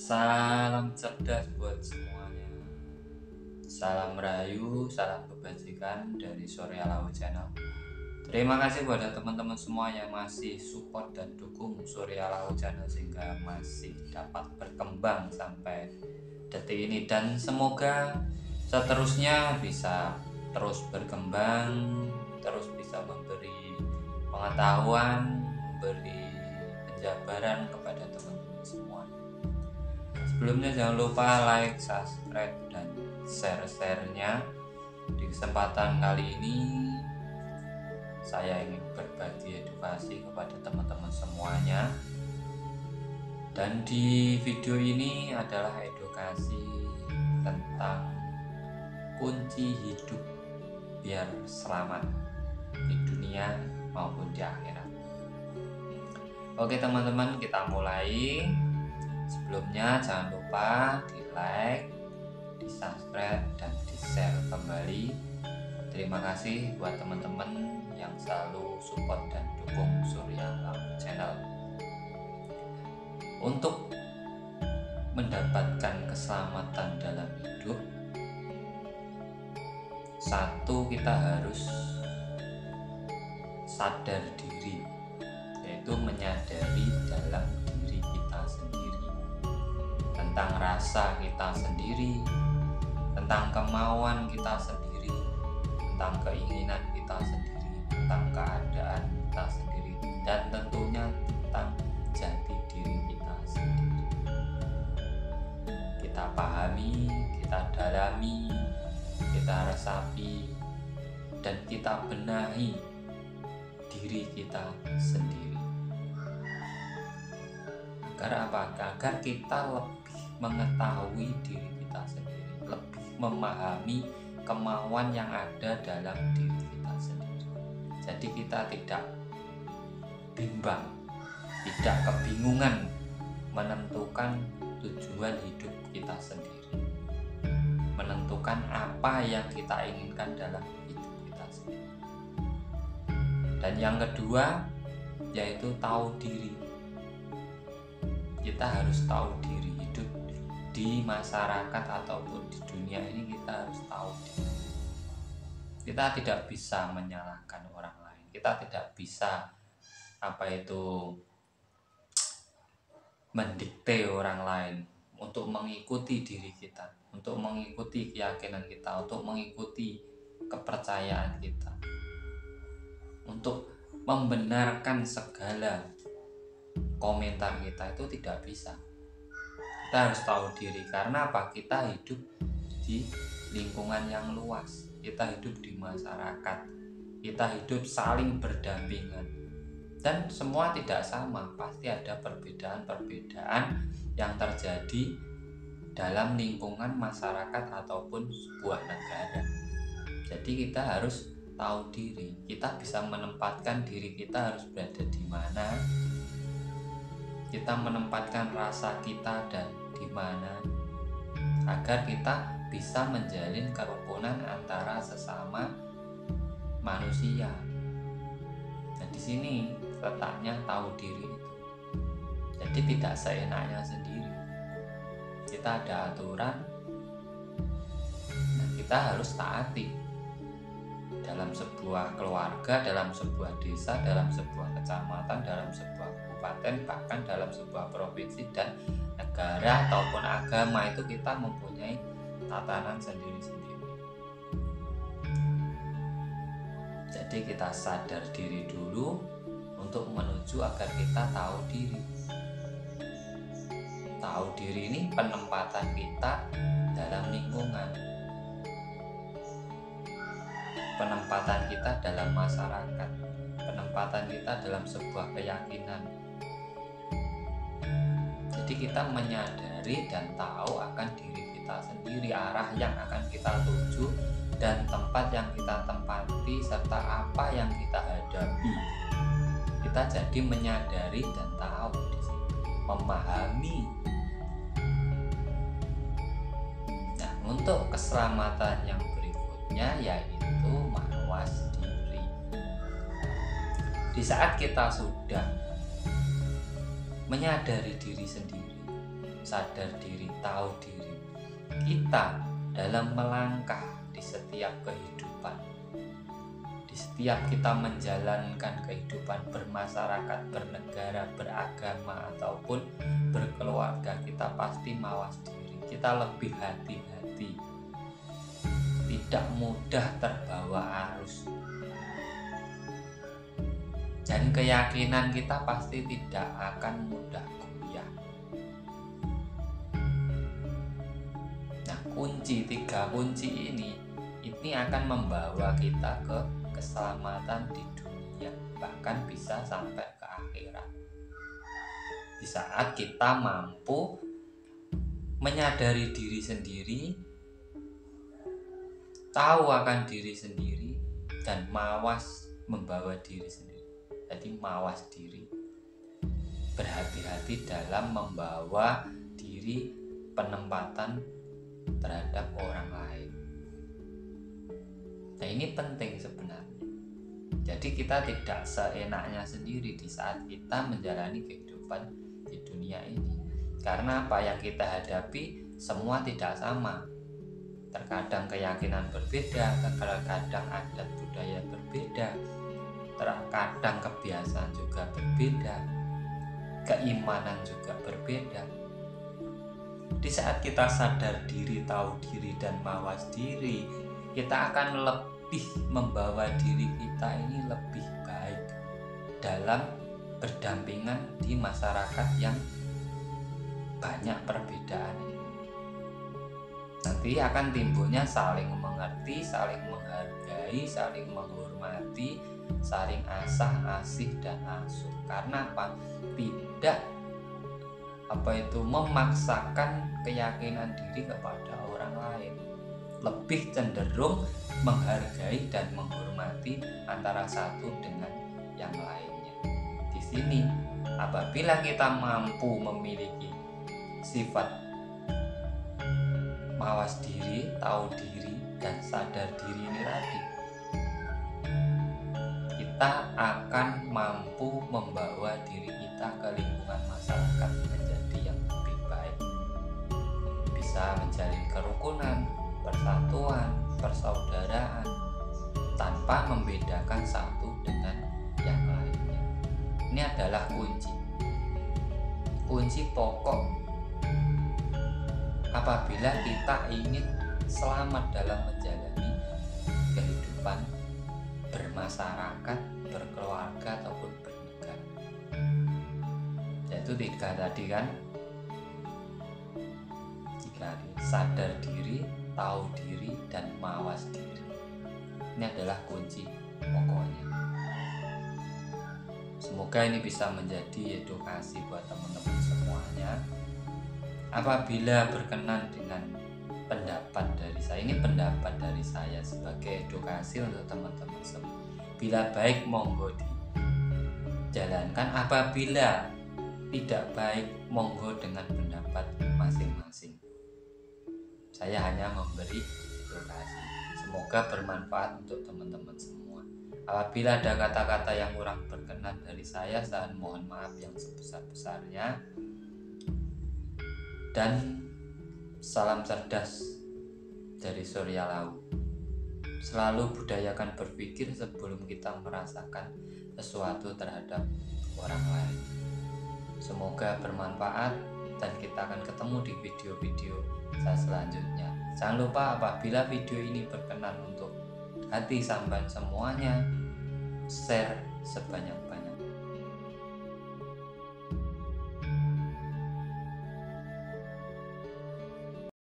Salam cerdas buat semuanya. Salam rahayu, salam kebajikan dari Surya Laut Channel. Terima kasih kepada teman-teman semua yang masih support dan dukung Surya Laut Channel sehingga masih dapat berkembang sampai detik ini, dan semoga seterusnya bisa terus berkembang, terus bisa memberi pengetahuan, memberi penjabaran kepada teman-teman semua. Sebelumnya jangan lupa like, subscribe, dan share-nya. Di kesempatan kali ini saya ingin berbagi edukasi kepada teman-teman semuanya. Dan di video ini adalah edukasi tentang kunci hidup biar selamat di dunia maupun di akhirat. Oke teman-teman, kita mulai. Sebelumnya jangan lupa di like, di subscribe, dan di share kembali. Terima kasih buat teman-teman yang selalu support dan dukung Surya Laut Channel. Untuk mendapatkan keselamatan dalam hidup, satu, kita harus sadar diri, yaitu menyadari dalam diri kita sendiri, tentang rasa kita sendiri, tentang kemauan kita sendiri, tentang keinginan kita sendiri, tentang keadaan kita sendiri, dan tentunya tentang jati diri kita sendiri. Kita pahami, kita dalami, kita resapi, dan kita benahi diri kita sendiri. Agar apa? Agar kita lebih mengetahui diri kita sendiri, lebih memahami kemauan yang ada dalam diri kita sendiri. Jadi kita tidak bimbang, tidak kebingungan menentukan tujuan hidup kita sendiri, menentukan apa yang kita inginkan dalam hidup kita sendiri. Dan yang kedua yaitu tahu diri. Kita harus tahu diri. Hidup di masyarakat ataupun di dunia ini kita harus tahu diri. Kita tidak bisa menyalahkan orang lain. Kita tidak bisa mendikte orang lain untuk mengikuti diri kita, untuk mengikuti keyakinan kita, untuk mengikuti kepercayaan kita, untuk membenarkan segala komentar kita. Itu tidak bisa. Kita harus tahu diri. Karena apa? Kita hidup di lingkungan yang luas, kita hidup di masyarakat, kita hidup saling berdampingan, dan semua tidak sama. Pasti ada perbedaan-perbedaan yang terjadi dalam lingkungan masyarakat ataupun sebuah negara. Jadi kita harus tahu diri. Kita bisa menempatkan diri kita harus berada di mana, kita menempatkan rasa kita dan di mana, agar kita bisa menjalin kerukunan antara sesama manusia. Nah, di sini letaknya tahu diri itu. Jadi tidak seenaknya sendiri. Kita ada aturan, nah kita harus taati. Dalam sebuah keluarga, dalam sebuah desa, dalam sebuah kecamatan, dalam sebuah kabupaten, bahkan dalam sebuah provinsi dan negara ataupun agama, itu kita mempunyai tatanan sendiri-sendiri. Jadi kita sadar diri dulu untuk menuju agar kita tahu diri. Tahu diri ini penempatan kita dalam lingkungan, penempatan kita dalam masyarakat, penempatan kita dalam sebuah keyakinan. Jadi kita menyadari dan tahu akan diri kita sendiri, arah yang akan kita tuju, dan tempat yang kita tempati, serta apa yang kita hadapi. Kita jadi menyadari dan tahu di sini, memahami. Nah, untuk keselamatan yang berikutnya yaitu mawas diri. Di saat kita sudah menyadari diri sendiri, sadar diri, tahu diri kita dalam melangkah di setiap kehidupan. Di setiap kita menjalankan kehidupan bermasyarakat, bernegara, beragama, ataupun berkeluarga, kita pasti mawas diri. Kita lebih hati-hati, tidak mudah terbawa arus. Dan keyakinan kita pasti tidak akan mudah goyah. Nah, tiga kunci ini akan membawa kita ke keselamatan di dunia, bahkan bisa sampai ke akhirat. Di saat kita mampu menyadari diri sendiri, tahu akan diri sendiri, dan mawas membawa diri sendiri. Jadi mawas diri, berhati-hati dalam membawa diri, penempatan terhadap orang lain. Nah, ini penting sebenarnya. Jadi kita tidak seenaknya sendiri di saat kita menjalani kehidupan di dunia ini. Karena apa yang kita hadapi semua tidak sama. Terkadang keyakinan berbeda, terkadang adat budaya berbeda, terkadang kebiasaan juga berbeda, keimanan juga berbeda. Di saat kita sadar diri, tahu diri, dan mawas diri, kita akan lebih membawa diri kita ini lebih baik dalam berdampingan di masyarakat yang banyak perbedaan ini. Nanti akan timbulnya saling mengerti, saling menghargai, saling menghormati, saling asih dan asuh. Karena apa? Tidak memaksakan keyakinan diri kepada orang lain, lebih cenderung menghargai dan menghormati antara satu dengan yang lainnya. Di sini apabila kita mampu memiliki sifat mawas diri, tahu diri, dan sadar diri ini tadi, kita akan mampu membawa diri kita ke lingkungan masyarakat menjadi yang lebih baik, bisa menjalin kerukunan, persatuan, persaudaraan tanpa membedakan satu dengan yang lainnya. Ini adalah kunci pokok apabila kita ingin selamat dalam menjalani kehidupan bermasyarakat, berkeluarga, ataupun bernegara. Yaitu tiga tadi kan, sadar diri, tahu diri, dan mawas diri. Ini adalah kunci pokoknya. Semoga ini bisa menjadi edukasi buat teman-teman semuanya. Apabila berkenan dengan pendapat dari saya, ini pendapat dari saya sebagai edukasi untuk teman-teman semua. Bila baik monggo dijalankan, apabila tidak baik monggo dengan pendapat masing-masing. Saya hanya memberi edukasi. Semoga bermanfaat untuk teman-teman semua. Apabila ada kata-kata yang kurang berkenan dari saya mohon maaf yang sebesar-besarnya. Dan salam cerdas dari Surya Lau. Selalu budayakan berpikir sebelum kita merasakan sesuatu terhadap orang lain. Semoga bermanfaat dan kita akan ketemu di video-video saya selanjutnya. Jangan lupa apabila video ini berkenan untuk hati sampean semuanya, share sebanyak-banyaknya.